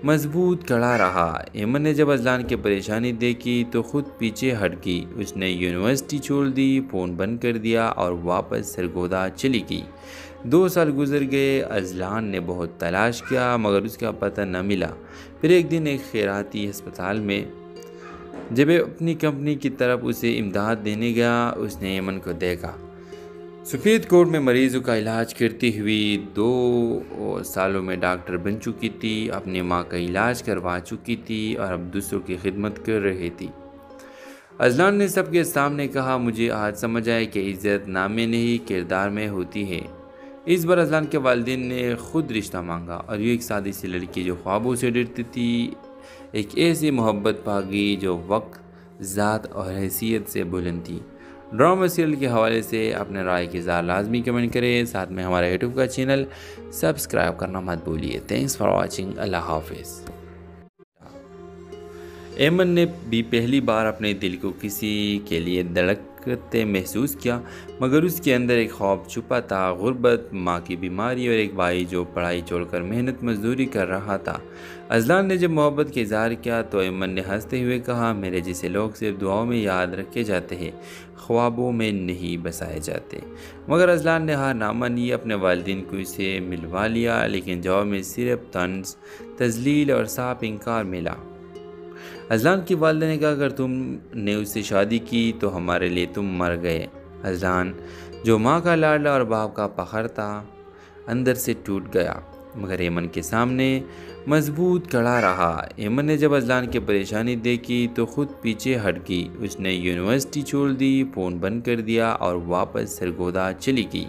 मजबूत खड़ा रहा। एमन ने जब अजलान की परेशानी देखी तो खुद पीछे हट गई। उसने यूनिवर्सिटी छोड़ दी, फ़ोन बंद कर दिया और वापस सरगोदा चली गई। 2 साल गुजर गए। अजलान ने बहुत तलाश किया, मगर उसका पता न मिला। फिर एक दिन एक खैराती अस्पताल में जब अपनी कंपनी की तरफ उसे इमदाद देने गया, उसने एमन को देखा। सफ़ेद कोट में मरीज़ों का इलाज करती हुई 2 सालों में डॉक्टर बन चुकी थी, अपनी माँ का इलाज करवा चुकी थी और अब दूसरों की खिदमत कर रही थी। अजलान ने सबके सामने कहा, मुझे आज समझ आया कि इज़्ज़त नाम में नहीं किरदार में होती है। इस बार अजलान के वालिदैन ने खुद रिश्ता मांगा और ये एक सादी सी लड़की जो ख्वाबों से डरती थी, एक ऐसी मोहब्बत पागी जो वक्त, ज़ात और हैसियत से बुलंद थी। ड्रामा सीरियल के हवाले से अपने राय की इज़हार लाजमी कमेंट करें। साथ में हमारे यूट्यूब का चैनल सब्सक्राइब करना मत भूलिए। Thanks for watching. अल्लाह हाफिज़। एमन ने भी पहली बार अपने दिल को किसी के लिए धड़कते महसूस किया, मगर उसके अंदर एक ख्वाब छुपा था, गुर्बत, माँ की बीमारी और एक भाई जो पढ़ाई छोड़कर मेहनत मजदूरी कर रहा था। अजलान ने जब मोहब्बत का इजहार किया तो एमन ने हंसते हुए कहा, मेरे जैसे लोग सिर्फ दुआओं में याद रखे जाते हैं, ख्वाबों में नहीं बसाए जाते। मगर अजलान ने हार ना मानी, अपने वालिदैन को इसे मिलवा लिया, लेकिन जवाब में सिर्फ तंज, तजलील और साफ इनकार मिला। अजलान की वालिदा ने कहा, अगर तुमने उससे शादी की तो हमारे लिए तुम मर गए। अजलान जो माँ का लाडला और बाप का फखर था, अंदर से टूट गया, मगर एमन के सामने मजबूत खड़ा रहा। एमन ने जब अजलान की परेशानी देखी तो खुद पीछे हट गई। उसने यूनिवर्सिटी छोड़ दी, फ़ोन बंद कर दिया और वापस सरगोदा चली गई।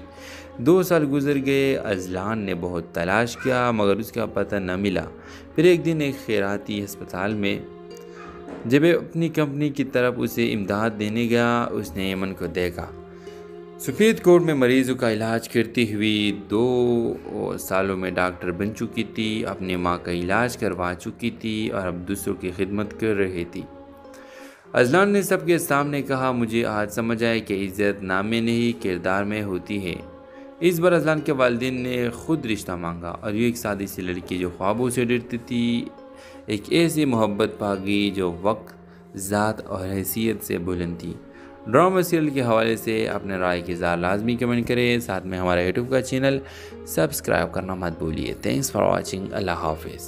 2 साल गुजर गए। अजलान ने बहुत तलाश किया, मगर उसका पता न मिला। फिर एक दिन एक खैराती अस्पताल में जब अपनी कंपनी की तरफ उसे इमदाद देने गया, उसने एमन को देखा। सफ़ेद कोट में मरीज़ों का इलाज करती हुई 2 सालों में डॉक्टर बन चुकी थी, अपनी माँ का इलाज करवा चुकी थी और अब दूसरों की खिदमत कर रही थी। अजलान ने सबके सामने कहा, मुझे आज समझ आया कि इज़्ज़त नाम में नहीं किरदार में होती है। इस बार अजलान के वालिदैन ने खुद रिश्ता मांगा और ये एक सादी सी लड़की जो ख्वाबों से डरती थी, एक ऐसी मोहब्बत पागी जो वक्त, ज़ात और हैसियत से बुलंद थी। ड्रामा सीरियल के हवाले से अपने राय की इज़हार लाजमी कमेंट करें। साथ में हमारे यूट्यूब का चैनल सब्सक्राइब करना मत भूलिए। Thanks for watching. अल्लाह हाफिज़।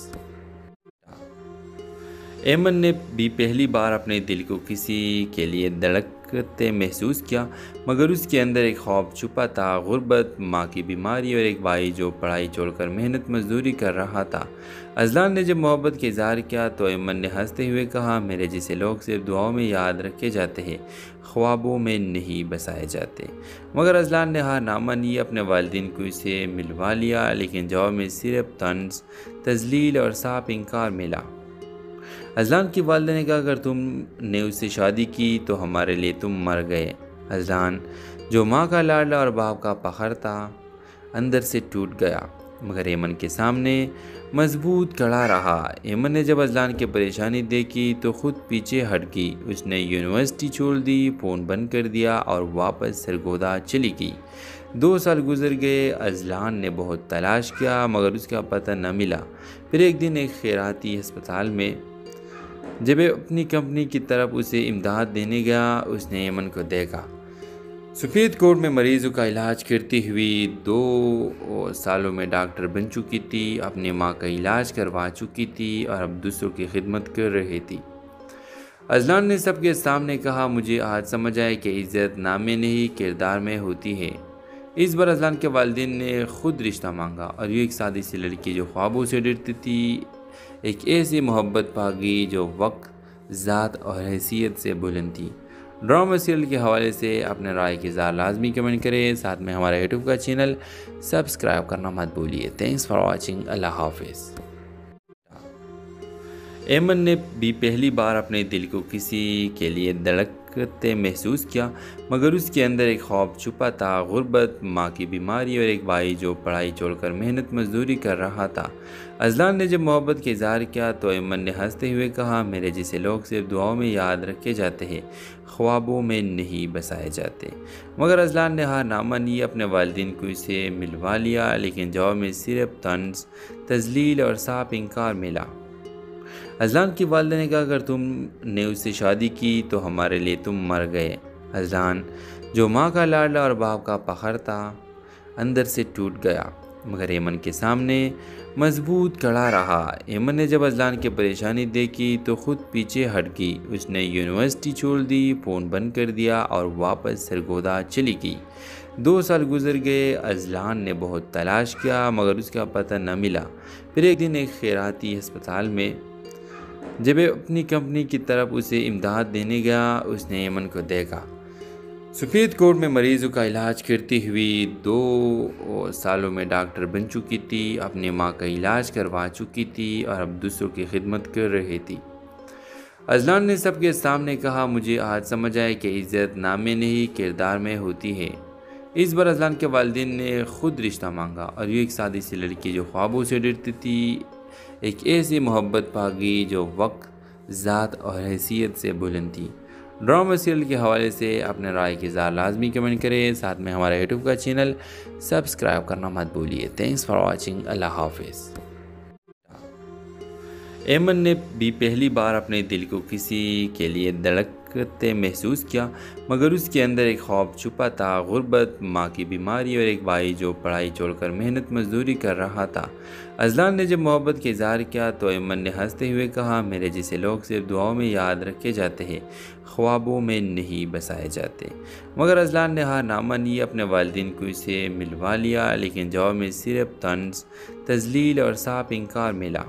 एमन ने भी पहली बार अपने दिल को किसी के लिए धड़कते महसूस किया, मगर उसके अंदर एक ख्वाब छुपा था, गुर्बत, माँ की बीमारी और एक भाई जो पढ़ाई छोड़कर मेहनत मजदूरी कर रहा था। अजलान ने जब मोहब्बत का इजहार किया तो एमन ने हंसते हुए कहा, मेरे जैसे लोग सिर्फ दुआओं में याद रखे जाते हैं, ख्वाबों में नहीं बसाए जाते। मगर अजलान ने हार ना मानी, अपने वालिदैन को इसे मिलवा लिया, लेकिन जवाब में सिर्फ तंज, तजलील और साफ इनकार मिला। अजलान की वालिदा ने कहा, अगर तुमने उससे शादी की तो हमारे लिए तुम मर गए। अजलान जो माँ का लाडला और बाप का फखर था, अंदर से टूट गया, मगर एमन के सामने मजबूत खड़ा रहा। एमन ने जब अजलान की परेशानी देखी तो खुद पीछे हट गई। उसने यूनिवर्सिटी छोड़ दी, फ़ोन बंद कर दिया और वापस सरगोदा चली गई। 2 साल गुजर गए। अजलान ने बहुत तलाश किया, मगर उसका पता न मिला। फिर एक दिन एक खैराती अस्पताल में जब अपनी कंपनी की तरफ उसे इमदाद देने गया, उसने एमन को देखा। सफ़ेद कोट में मरीज़ों का इलाज करती हुई 2 सालों में डॉक्टर बन चुकी थी, अपनी माँ का इलाज करवा चुकी थी और अब दूसरों की खिदमत कर रही थी। अजलान ने सबके सामने कहा, मुझे आज समझ आया कि इज़्ज़त नाम में नहीं किरदार में होती है। इस बार अजलान के वालिदैन ने खुद रिश्ता मांगा और ये एक सादी सी लड़की जो ख्वाबों से डरती थी, एक ऐसी मोहब्बत पागी जो वक्त, ज़ात और हैसियत से बुलंद थी। ड्रामा सीरियल के हवाले से अपने राय की इज़हार लाजमी कमेंट करें। साथ में हमारे यूट्यूब का चैनल सब्सक्राइब करना मत भूलिए। Thanks for watching. अल्लाह हाफिज़। एमन ने भी पहली बार अपने दिल को किसी के लिए धड़कते महसूस किया, मगर उसके अंदर एक ख्वाब छुपा था, गुर्बत, माँ की बीमारी और एक भाई जो पढ़ाई छोड़कर मेहनत मजदूरी कर रहा था। अजलान ने जब मोहब्बत का इजहार किया तो एमन ने हंसते हुए कहा, मेरे जैसे लोग सिर्फ दुआओं में याद रखे जाते हैं, ख्वाबों में नहीं बसाए जाते। मगर अजलान ने हार ना मानी, अपने वालिदैन को इसे मिलवा लिया, लेकिन जवाब में सिर्फ तंज, तजलील और साफ इनकार मिला। अजलान की वालिदा ने कहा, अगर तुमने उससे शादी की तो हमारे लिए तुम मर गए। अजलान जो माँ का लाडला और बाप का फखर था, अंदर से टूट गया, मगर एमन के सामने मजबूत खड़ा रहा। एमन ने जब अजलान की परेशानी देखी तो खुद पीछे हट गई। उसने यूनिवर्सिटी छोड़ दी, फ़ोन बंद कर दिया और वापस सरगोदा चली गई। 2 साल गुजर गए। अजलान ने बहुत तलाश किया, मगर उसका पता न मिला। फिर एक दिन एक खैराती अस्पताल में जब वह अपनी कंपनी की तरफ उसे इमदाद देने गया, उसने एमन को देखा। सफ़ेद कोट में मरीजों का इलाज करती हुई 2 सालों में डॉक्टर बन चुकी थी, अपनी माँ का इलाज करवा चुकी थी और अब दूसरों की खिदमत कर रही थी। अजलान ने सबके सामने कहा, मुझे आज समझ आया कि इज़्ज़त नाम में नहीं किरदार में होती है। इस बार अजलान के वालिदैन ने खुद रिश्ता मांगा और ये एक सादी सी लड़की जो ख्वाबों से डरती थी, एक ऐसी मोहब्बत पागी जो वक्त, ज़ात और हैसियत से बुलंद थी। ड्रामा सीरियल के हवाले से अपने राय की इज़हार लाजमी कमेंट करें। साथ में हमारा यूट्यूब का चैनल सब्सक्राइब करना मत भूलिए। Thanks for watching. अल्लाह हाफिज़। एमन ने भी पहली बार अपने दिल को किसी के लिए धड़कते महसूस किया, मगर उसके अंदर एक ख्वाब छुपा था, गुर्बत, माँ की बीमारी और एक भाई जो पढ़ाई छोड़कर मेहनत मजदूरी कर रहा था। अजलान ने जब मोहब्बत का इजहार किया तो एमन ने हंसते हुए कहा, मेरे जैसे लोग सिर्फ दुआओं में याद रखे जाते हैं, ख्वाबों में नहीं बसाए जाते। मगर अजलान ने हार ना मानी, अपने वालिदैन को इसे मिलवा लिया, लेकिन जवाब में सिर्फ तंज, तजलील और साफ इनकार मिला।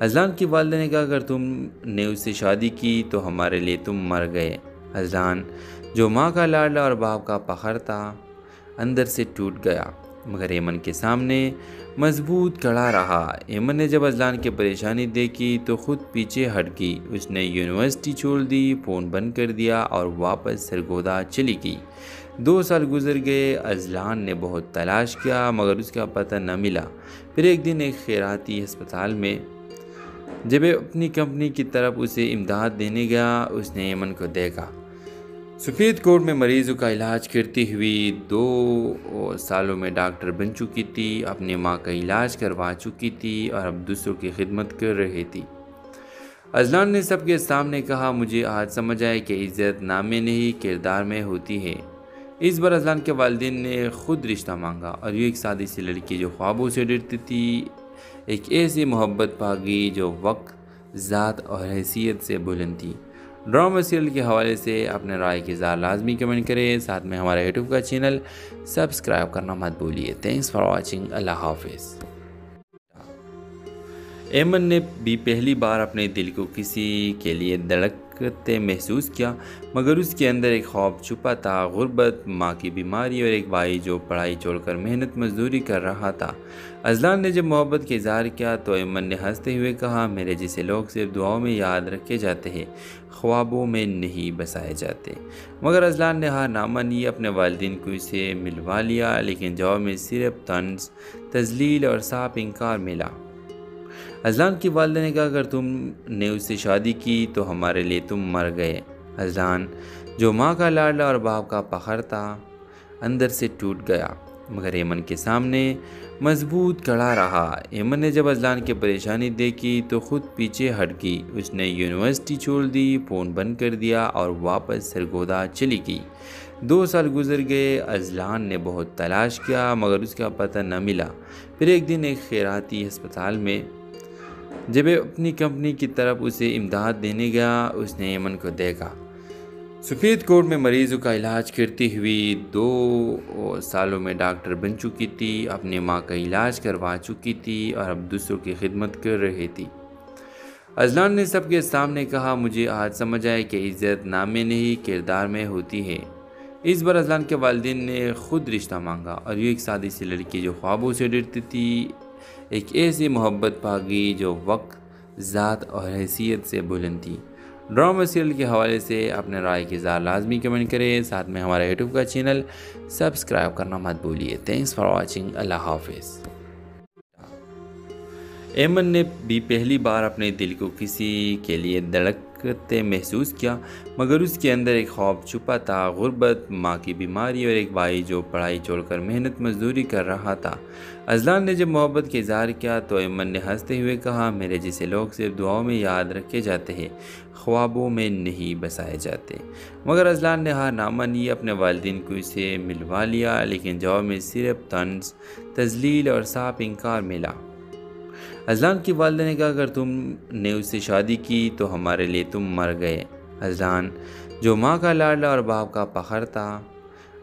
अजलान की वालिदा ने कहा, अगर तुमने उससे शादी की तो हमारे लिए तुम मर गए। अजलान जो माँ का लाडला और बाप का फखर था, अंदर से टूट गया, मगर एमन के सामने मजबूत खड़ा रहा। एमन ने जब अजलान की परेशानी देखी तो खुद पीछे हट गई। उसने यूनिवर्सिटी छोड़ दी, फ़ोन बंद कर दिया और वापस सरगोदा चली गई। 2 साल गुजर गए। अजलान ने बहुत तलाश किया, मगर उसका पता न मिला। फिर एक दिन एक खैराती अस्पताल में जब वह अपनी कंपनी की तरफ उसे इमदाद देने गया, उसने एमन को देखा। सफ़ेद कोट में मरीजों का इलाज करती हुई 2 सालों में डॉक्टर बन चुकी थी, अपनी माँ का इलाज करवा चुकी थी और अब दूसरों की खिदमत कर रही थी। अजलान ने सबके सामने कहा, मुझे आज समझ आया कि इज़्ज़त नाम में नहीं किरदार में होती है। इस बार अजलान के वालिदैन ने खुद रिश्ता मांगा और ये एक सादी सी लड़की जो ख्वाबों से डरती थी, एक ऐसी मोहब्बत पागी जो वक्त, ज़ात और हैसियत से बुलंद थी। ड्रामा सीरियल के हवाले से अपने राय की इज़हार लाजमी कमेंट करें। साथ में हमारा यूट्यूब का चैनल सब्सक्राइब करना मत भूलिए। Thanks for watching. अल्लाह हाफिज़। एमन ने भी पहली बार अपने दिल को किसी के लिए धड़कते महसूस किया, मगर उसके अंदर एक ख्वाब छुपा था, गुर्बत, माँ की बीमारी और एक भाई जो पढ़ाई छोड़कर मेहनत मजदूरी कर रहा था। अजलान ने जब मोहब्बत का इजहार किया तो एमन ने हंसते हुए कहा, मेरे जैसे लोग सिर्फ दुआओं में याद रखे जाते हैं, ख्वाबों में नहीं बसाए जाते। मगर अजलान ने हार ना मानी, अपने वालिदैन को इसे मिलवा लिया, लेकिन जवाब में सिर्फ तंज, तजलील और साफ इनकार मिला। अजलान की वालिदा ने कहा, अगर तुमने उससे शादी की तो हमारे लिए तुम मर गए। अजलान जो माँ का लाडला और बाप का फखर था, अंदर से टूट गया, मगर एमन के सामने मजबूत खड़ा रहा। एमन ने जब अजलान की परेशानी देखी तो खुद पीछे हट गई। उसने यूनिवर्सिटी छोड़ दी, फ़ोन बंद कर दिया और वापस सरगोदा चली गई। 2 साल गुजर गए। अजलान ने बहुत तलाश किया, मगर उसका पता न मिला। फिर एक दिन एक खैराती अस्पताल में जब वह अपनी कंपनी की तरफ उसे इमदाद देने गया, उसने एमन को देखा। सफ़ेद कोट में मरीजों का इलाज करती हुई 2 सालों में डॉक्टर बन चुकी थी, अपनी माँ का इलाज करवा चुकी थी और अब दूसरों की खिदमत कर रही थी। अजलान ने सबके सामने कहा, मुझे आज समझ आया कि इज़्ज़त नाम में नहीं किरदार में होती है। इस बार अजलान के वालिदैन ने खुद रिश्ता मांगा और ये एक सादी सी लड़की जो ख्वाबों से डरती थी, एक ऐसी मोहब्बत पागी जो वक्त, ज़ात और हैसियत से बुलंद थी। ड्रामा सीरियल के हवाले से अपने राय की इज़हार लाजमी कमेंट करें। साथ में हमारा यूट्यूब का चैनल सब्सक्राइब करना मत भूलिए। Thanks for watching. अल्लाह हाफिज़। एमन ने भी पहली बार अपने दिल को किसी के लिए धड़कते महसूस किया, मगर उसके अंदर एक ख्वाब छुपा था, गुर्बत, माँ की बीमारी और एक भाई जो पढ़ाई छोड़कर मेहनत मजदूरी कर रहा था। अजलान ने जब मोहब्बत का इजहार किया तो एमन ने हंसते हुए कहा, मेरे जैसे लोग सिर्फ दुआओं में याद रखे जाते हैं, ख्वाबों में नहीं बसाए जाते। मगर अजलान ने हार ना मानी, अपने वालिदैन को इसे मिलवा लिया, लेकिन जवाब में सिर्फ तंज, तजलील और साफ इनकार मिला। अजलान की वालिदा ने कहा, अगर तुमने उससे शादी की तो हमारे लिए तुम मर गए। अजलान जो माँ का लाडला और बाप का फखर था,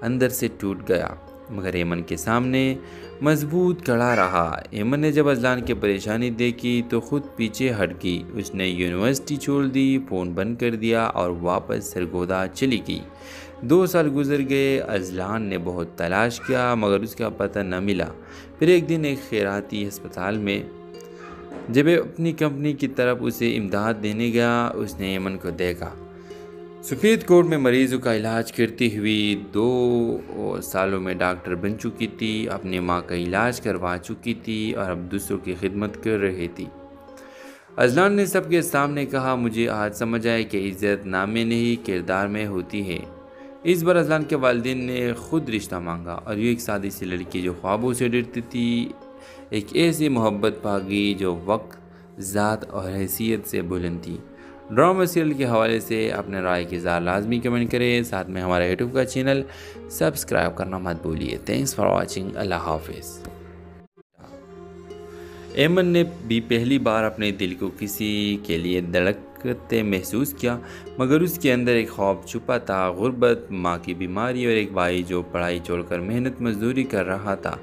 अंदर से टूट गया, मगर एमन के सामने मजबूत खड़ा रहा। एमन ने जब अजलान की परेशानी देखी तो खुद पीछे हट गई। उसने यूनिवर्सिटी छोड़ दी, फ़ोन बंद कर दिया और वापस सरगोदा चली गई। 2 साल गुजर गए। अजलान ने बहुत तलाश किया मगर उसका पता न मिला। फिर एक दिन एक खैराती अस्पताल में जब वह अपनी कंपनी की तरफ उसे इमदाद देने गया, उसने एमन को देखा। सफ़ेद कोट में मरीज़ों का इलाज करती हुई 2 सालों में डॉक्टर बन चुकी थी, अपनी माँ का इलाज करवा चुकी थी और अब दूसरों की खिदमत कर रही थी। अजलान ने सबके सामने कहा, मुझे आज समझ आया कि इज़्ज़त नाम में नहीं किरदार में होती है। इस बार अजलान के वालिदैन ने खुद रिश्ता मांगा और ये एक सादी सी लड़की जो ख्वाबों से डरती थी, एक ऐसी मोहब्बत पागी जो वक्त, ज़ात और हैसियत से बुलंद थी। ड्रामा सीरियल के हवाले से अपने राय की इज़हार लाजमी कमेंट करें। साथ में हमारा यूट्यूब का चैनल सब्सक्राइब करना मत भूलिए। Thanks for watching. अल्लाह हाफिज़। एमन ने भी पहली बार अपने दिल को किसी के लिए धड़कते महसूस किया, मगर उसके अंदर एक ख्वाब छुपा था, गुर्बत, माँ की बीमारी और एक भाई जो पढ़ाई छोड़कर मेहनत मजदूरी कर रहा था।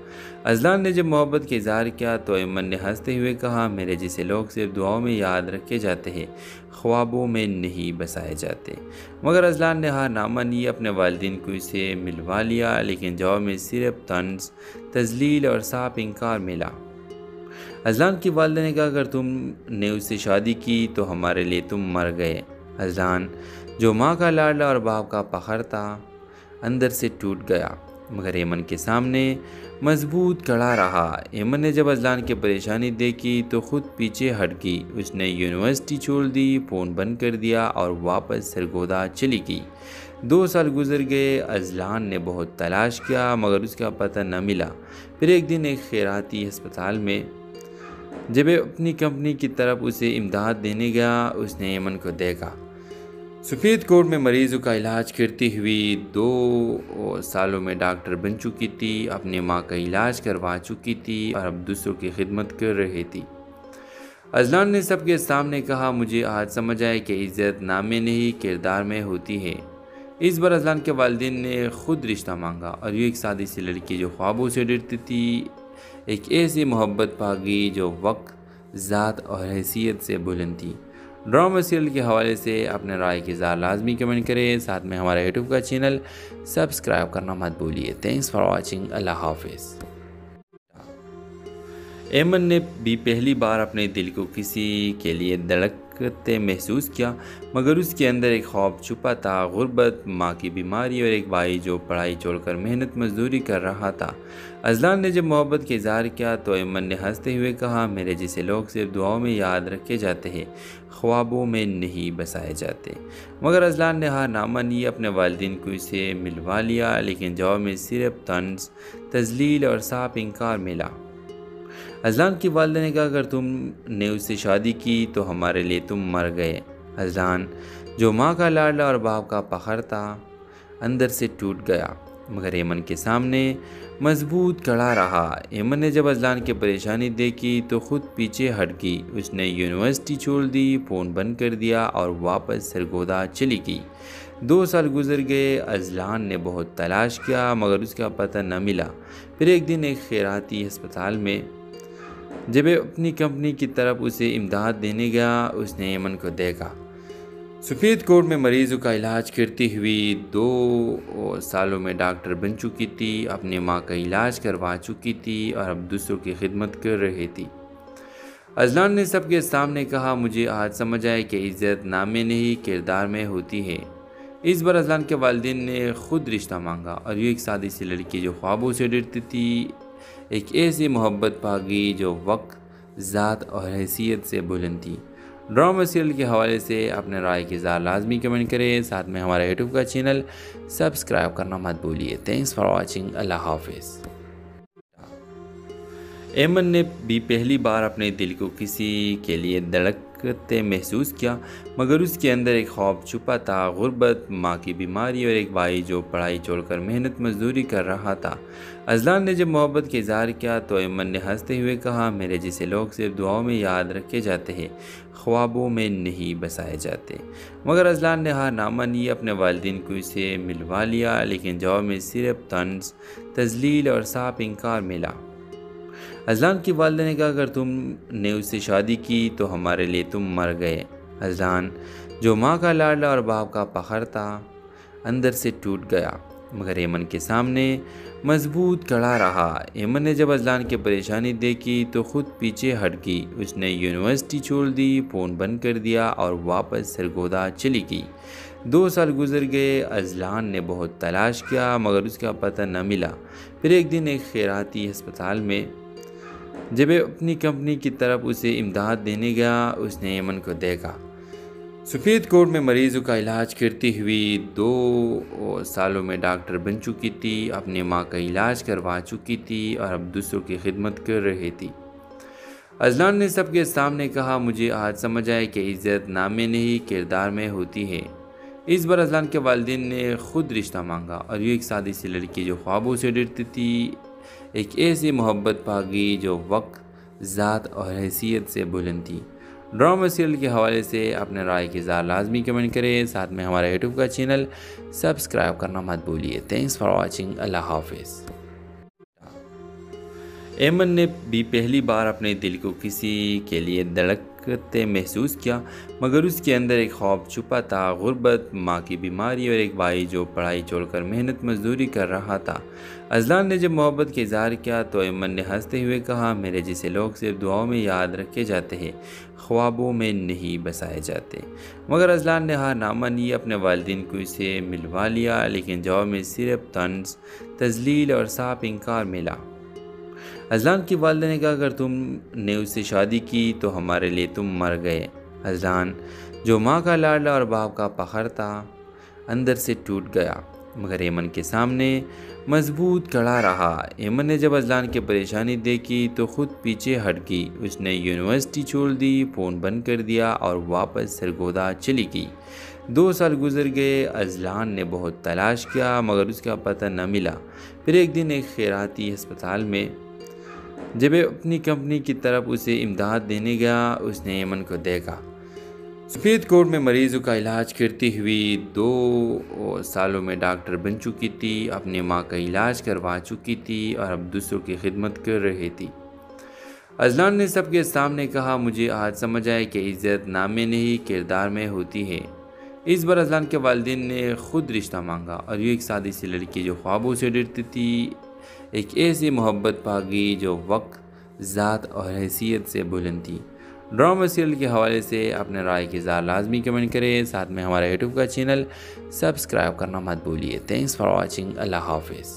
अजलान ने जब मोहब्बत का इजहार किया तो एमन ने हंसते हुए कहा, मेरे जैसे लोग सिर्फ दुआओं में याद रखे जाते हैं, ख्वाबों में नहीं बसाए जाते। मगर अजलान ने हार ना मानी, अपने वालिदैन को इसे मिलवा लिया, लेकिन जवाब में सिर्फ तंज, तजलील और साफ इनकार मिला। अजलान की वालिदा ने कहा, अगर तुमने उससे शादी की तो हमारे लिए तुम मर गए। अजलान जो माँ का लाडला और बाप का फखर था, अंदर से टूट गया, मगर एमन के सामने मजबूत खड़ा रहा। एमन ने जब अजलान की परेशानी देखी तो खुद पीछे हट गई। उसने यूनिवर्सिटी छोड़ दी, फ़ोन बंद कर दिया और वापस सरगोदा चली गई। 2 साल गुजर गए। अजलान ने बहुत तलाश किया मगर उसका पता न मिला। फिर एक दिन एक खैराती अस्पताल में जब वह अपनी कंपनी की तरफ उसे इमदाद देने गया, उसने एमन को देखा। सफ़ेद कोट में मरीज़ों का इलाज करती हुई 2 सालों में डॉक्टर बन चुकी थी, अपनी माँ का इलाज करवा चुकी थी और अब दूसरों की खिदमत कर रही थी। अजलान ने सबके सामने कहा, मुझे आज समझ आया कि इज़्ज़त नाम में नहीं किरदार में होती है। इस बार अजलान के वालिदैन ने खुद रिश्ता मांगा और ये एक सादी सी लड़की जो ख्वाबों से डरती थी, एक ऐसी मोहब्बत पागी जो वक्त, ज़ात और हैसियत से बुलंद थी। ड्रामा सीरियल के हवाले से अपने राय की इज़हार लाजमी कमेंट करें। साथ में हमारा यूट्यूब का चैनल सब्सक्राइब करना मत भूलिए। Thanks for watching. अल्लाह हाफिज़। एमन ने भी पहली बार अपने दिल को किसी के लिए धड़कते महसूस किया, मगर उसके अंदर एक ख्वाब छुपा था, गुर्बत, माँ की बीमारी और एक भाई जो पढ़ाई छोड़कर मेहनत मजदूरी कर रहा था। अजलान ने जब मोहब्बत का इजहार किया तो एमन ने हंसते हुए कहा, मेरे जैसे लोग सिर्फ दुआओं में याद रखे जाते हैं, ख्वाबों में नहीं बसाए जाते। मगर अजलान ने हार ना मानी, अपने वालिदैन को इसे मिलवा लिया, लेकिन जवाब में सिर्फ तंज, तजलील और साफ इनकार मिला। अजलान की वालिदा ने कहा, अगर तुमने उससे शादी की तो हमारे लिए तुम मर गए। अजलान जो माँ का लाडला और बाप का फखर था, अंदर से टूट गया, मगर एमन के सामने मजबूत खड़ा रहा। एमन ने जब अजलान की परेशानी देखी तो खुद पीछे हट गई। उसने यूनिवर्सिटी छोड़ दी, फ़ोन बंद कर दिया और वापस सरगोदा चली गई। 2 साल गुजर गए। अजलान ने बहुत तलाश किया मगर उसका पता न मिला। फिर एक दिन एक खैराती अस्पताल में जब वह अपनी कंपनी की तरफ उसे इमदाद देने गया, उसने एमन को देखा। सफ़ेद कोट में मरीज़ों का इलाज करती हुई 2 सालों में डॉक्टर बन चुकी थी, अपनी माँ का इलाज करवा चुकी थी और अब दूसरों की खिदमत कर रही थी। अजलान ने सबके सामने कहा, मुझे आज समझ आया कि इज़्ज़त नाम में नहीं किरदार में होती है। इस बार अजलान के वालिदैन ने खुद रिश्ता मांगा और ये एक सादी सी लड़की जो ख्वाबों से डरती थी, एक ऐसी मोहब्बत पागी जो वक्त, ज़ात और हैसियत से बुलंद थी। ड्रामा सीरियल के हवाले से अपने राय की इज़हार लाजमी कमेंट करें। साथ में हमारा यूट्यूब का चैनल सब्सक्राइब करना मत भूलिए। Thanks for watching. अल्लाह हाफिज़। एमन ने भी पहली बार अपने दिल को किसी के लिए धड़क धड़कते महसूस किया, मगर उसके अंदर एक खौफ छुपा था, गुर्बत, माँ की बीमारी और एक भाई जो पढ़ाई छोड़कर मेहनत मजदूरी कर रहा था। अजलान ने जब मोहब्बत का इजहार किया तो ऐमन ने हंसते हुए कहा, मेरे जैसे लोग सिर्फ दुआओं में याद रखे जाते हैं, ख्वाबों में नहीं बसाए जाते। मगर अजलान ने हार ना मानी, अपने वालिदैन को इसे मिलवा लिया, लेकिन जवाब में सिर्फ तंज, तजलील और साफ इनकार मिला। अजलान की वालिदा ने कहा, अगर तुमने उससे शादी की तो हमारे लिए तुम मर गए। अजलान, जो माँ का लाडला और बाप का फखर था, अंदर से टूट गया, मगर ऐमन के सामने मजबूत खड़ा रहा। ऐमन ने जब अजलान की परेशानी देखी तो खुद पीछे हट गई। उसने यूनिवर्सिटी छोड़ दी, फ़ोन बंद कर दिया और वापस सरगोदा चली गई। 2 साल गुजर गए। अजलान ने बहुत तलाश किया, मगर उसका पता न मिला। फिर एक दिन एक खैराती अस्पताल में जब अपनी कंपनी की तरफ उसे इमदाद देने गया, उसने ऐमन को देखा। सफ़ेद कोट में मरीज़ों का इलाज करती हुई 2 सालों में डॉक्टर बन चुकी थी, अपनी माँ का इलाज करवा चुकी थी और अब दूसरों की खिदमत कर रही थी। अजलान ने सबके सामने कहा, मुझे आज समझ आया कि इज़्ज़त नाम में नहीं किरदार में होती है। इस बार अजलान के वालिदैन ने खुद रिश्ता मांगा और ये एक सादी सी लड़की जो ख्वाबों से डरती थी, एक ऐसी मोहब्बत पा गई जो वक्त, ज़ात और हैसियत से बुलंद थी। ड्रामा सीरियल के हवाले से अपने राय की इज़हार लाजमी कमेंट करें। साथ में हमारा यूट्यूब का चैनल सब्सक्राइब करना मत भूलिए। Thanks for watching. अल्लाह हाफिज़। ऐमन ने भी पहली बार अपने दिल को किसी के लिए धड़कते महसूस किया, मगर उसके अंदर एक खौफ छुपा था, गुर्बत, माँ की बीमारी और एक भाई जो पढ़ाई छोड़कर मेहनत मजदूरी कर रहा था। अजलान ने जब मोहब्बत का इजहार किया तो ऐमन ने हंसते हुए कहा, मेरे जैसे लोग सिर्फ दुआओं में याद रखे जाते हैं, ख्वाबों में नहीं बसाए जाते। मगर अजलान ने हार ना मानी, अपने वालिदैन को इसे मिलवा लिया, लेकिन जवाब में सिर्फ तंज, तजलील और साफ इनकार मिला। अजलान की वालिदा ने कहा, अगर तुमने उससे शादी की तो हमारे लिए तुम मर गए। अजलान, जो माँ का लाडला और बाप का फखर था, अंदर से टूट गया, मगर ऐमन के सामने मजबूत खड़ा रहा। ऐमन ने जब अजलान की परेशानी देखी तो खुद पीछे हट गई। उसने यूनिवर्सिटी छोड़ दी, फ़ोन बंद कर दिया और वापस सरगोदा चली गई। 2 साल गुजर गए। अजलान ने बहुत तलाश किया, मगर उसका पता न मिला। फिर एक दिन एक खैराती अस्पताल में जब अपनी कंपनी की तरफ उसे इमदाद देने गया, उसने ऐमन को देखा। सफ़ेद कोट में मरीज़ों का इलाज करती हुई 2 सालों में डॉक्टर बन चुकी थी, अपनी माँ का इलाज करवा चुकी थी और अब दूसरों की खिदमत कर रही थी। अजलान ने सबके सामने कहा, मुझे आज समझ आया कि इज़्ज़त नाम में नहीं किरदार में होती है। इस बार अजलान के वालिदैन ने खुद रिश्ता मांगा और ये एक सादी सी लड़की जो ख्वाबों से डरती थी, एक ऐसी मोहब्बत पा गई जो वक्त, ज़ात और हैसियत से बुलंद थी। ड्रामा सीरियल के हवाले से अपने राय की इज़हार लाजमी कमेंट करें। साथ में हमारा यूट्यूब का चैनल सब्सक्राइब करना मत भूलिए। Thanks for watching. अल्लाह हाफिज़।